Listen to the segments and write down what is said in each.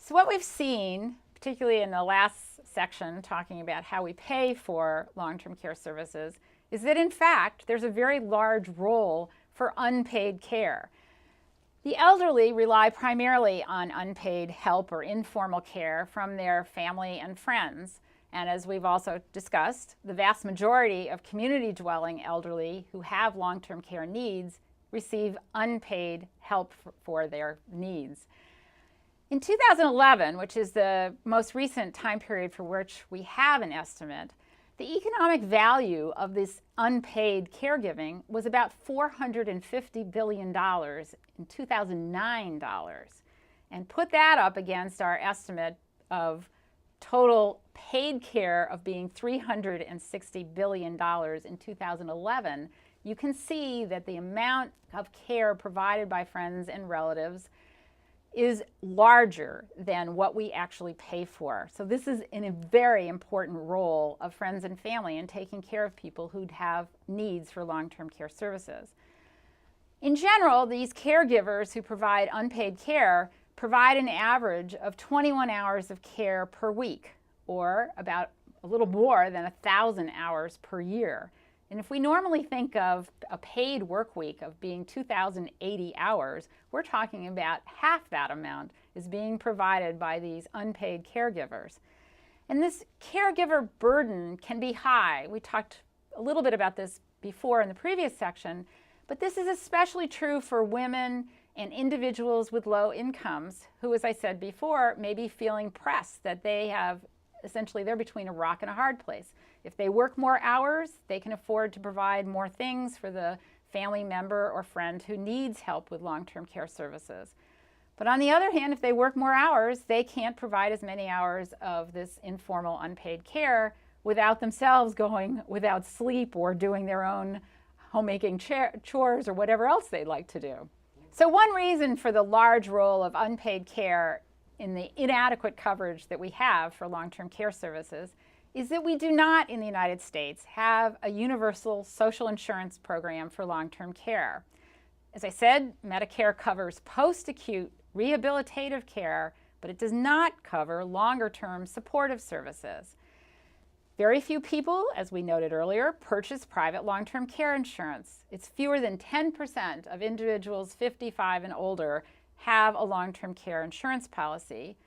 So what we've seen, particularly in the last section talking about how we pay for long-term care services, is that in fact there's a very large role for unpaid care. The elderly rely primarily on unpaid help or informal care from their family and friends. And as we've also discussed, the vast majority of community-dwelling elderly who have long-term care needs receive unpaid help for their needs. In 2011, which is the most recent time period for which we have an estimate, the economic value of this unpaid caregiving was about $450 billion in 2009 dollars. And put that up against our estimate of total paid care of being $360 billion in 2011, you can see that the amount of care provided by friends and relatives is larger than what we actually pay for. So this is a very important role of friends and family in taking care of people who have needs for long-term care services. In general, these caregivers who provide unpaid care provide an average of 21 hours of care per week, or about a little more than 1,000 hours per year. And if we normally think of a paid work week of being 2,080 hours, we're talking about half that amount is being provided by these unpaid caregivers. And this caregiver burden can be high. We talked a little bit about this before in the previous section, but this is especially true for women and individuals with low incomes who, as I said before, may be feeling pressed that they have essentially they're between a rock and a hard place. If they work more hours, they can afford to provide more things for the family member or friend who needs help with long-term care services. But on the other hand, if they work more hours, they can't provide as many hours of this informal unpaid care without themselves going without sleep or doing their own homemaking chores or whatever else they'd like to do. So one reason for the large role of unpaid care in the inadequate coverage that we have for long-term care services is that we do not in the United States have a universal social insurance program for long-term care. As I said, Medicare covers post-acute rehabilitative care, but it does not cover longer-term supportive services. Very few people, as we noted earlier, purchase private long-term care insurance. It's fewer than 10% of individuals 55 and older have a long-term care insurance policy.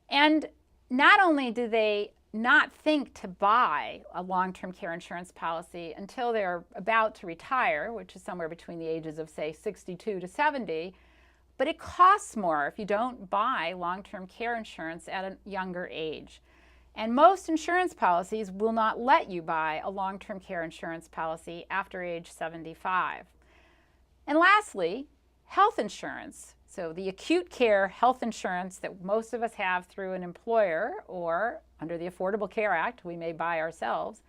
And not only do they not think to buy a long-term care insurance policy until they're about to retire, which is somewhere between the ages of, say, 62 to 70, but it costs more if you don't buy long-term care insurance at a younger age. And most insurance policies will not let you buy a long-term care insurance policy after age 75. And lastly, health insurance. So the acute care health insurance that most of us have through an employer or under the Affordable Care Act, we may buy ourselves.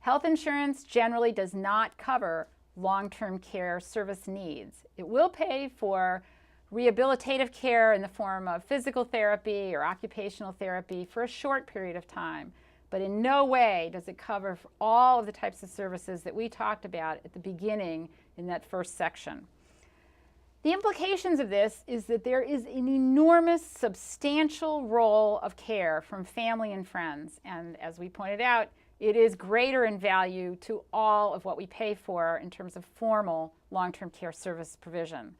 Health insurance generally does not cover long-term care service needs. It will pay for rehabilitative care in the form of physical therapy or occupational therapy for a short period of time, but in no way does it cover all of the types of services that we talked about at the beginning in that first section. The implications of this is that there is an enormous, substantial role of care from family and friends, and as we pointed out, it is greater in value to all of what we pay for in terms of formal long-term care service provision.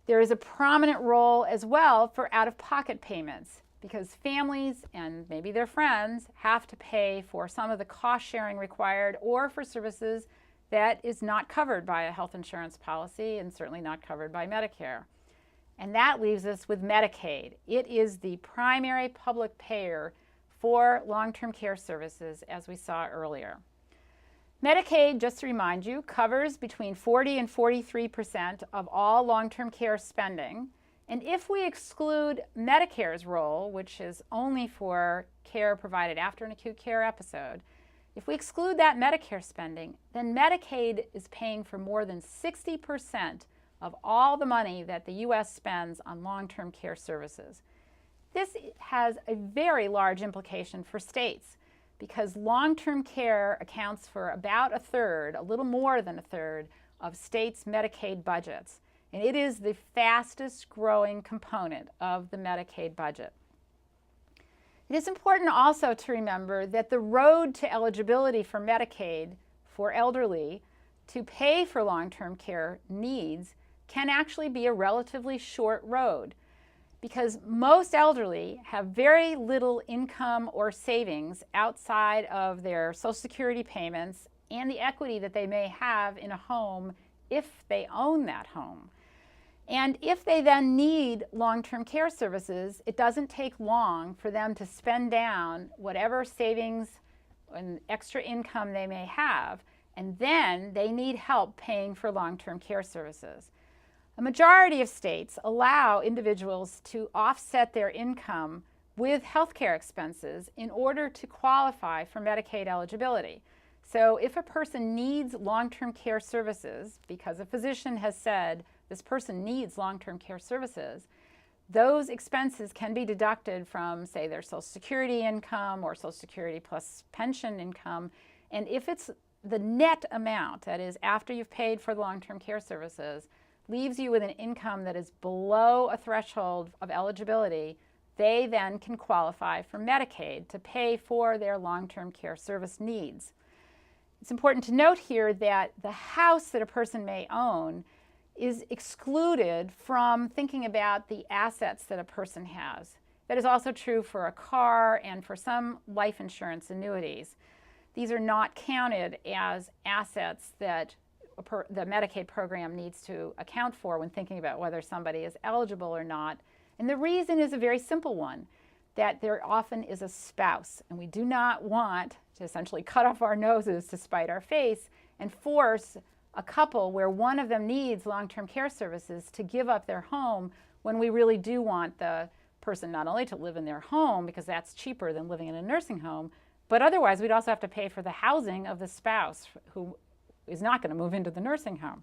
There is a prominent role as well for out-of-pocket payments because families and maybe their friends have to pay for some of the cost sharing required or for services that is not covered by a health insurance policy and certainly not covered by Medicare. And that leaves us with Medicaid. It is the primary public payer for long-term care services, as we saw earlier. Medicaid, just to remind you, covers between 40 and 43% of all long-term care spending. And if we exclude Medicare's role, which is only for care provided after an acute care episode, if we exclude that Medicare spending, then Medicaid is paying for more than 60% of all the money that the U.S. spends on long-term care services. This has a very large implication for states because long-term care accounts for about a third, a little more than a third, of states' Medicaid budgets. And it is the fastest growing component of the Medicaid budget. It is important also to remember that the road to eligibility for Medicaid for elderly to pay for long-term care needs can actually be a relatively short road, because most elderly have very little income or savings outside of their Social Security payments and the equity that they may have in a home if they own that home. And if they then need long-term care services, it doesn't take long for them to spend down whatever savings and extra income they may have, and then they need help paying for long-term care services. A majority of states allow individuals to offset their income with healthcare expenses in order to qualify for Medicaid eligibility. So if a person needs long-term care services because a physician has said this person needs long-term care services, those expenses can be deducted from, say, their Social Security income or Social Security plus pension income. And if it's the net amount, that is after you've paid for the long-term care services, leaves you with an income that is below a threshold of eligibility, they then can qualify for Medicaid to pay for their long-term care service needs. It's important to note here that the house that a person may own is excluded from thinking about the assets that a person has. That is also true for a car and for some life insurance annuities. These are not counted as assets that the Medicaid program needs to account for when thinking about whether somebody is eligible or not. And the reason is a very simple one, that there often is a spouse, and we do not want to essentially cut off our noses to spite our face and force a couple where one of them needs long-term care services to give up their home when we really do want the person not only to live in their home, because that's cheaper than living in a nursing home, but otherwise we'd also have to pay for the housing of the spouse who is not going to move into the nursing home.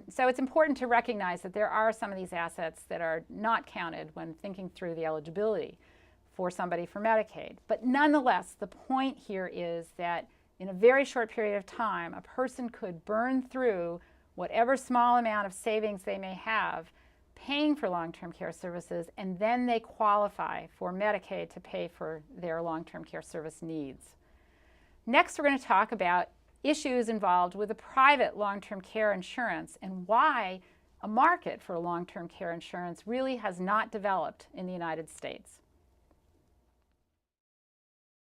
So it's important to recognize that there are some of these assets that are not counted when thinking through the eligibility for somebody for Medicaid. But nonetheless, the point here is that in a very short period of time, a person could burn through whatever small amount of savings they may have paying for long-term care services, and then they qualify for Medicaid to pay for their long-term care service needs. Next, we're going to talk about issues involved with the private long-term care insurance and why a market for long-term care insurance really has not developed in the United States.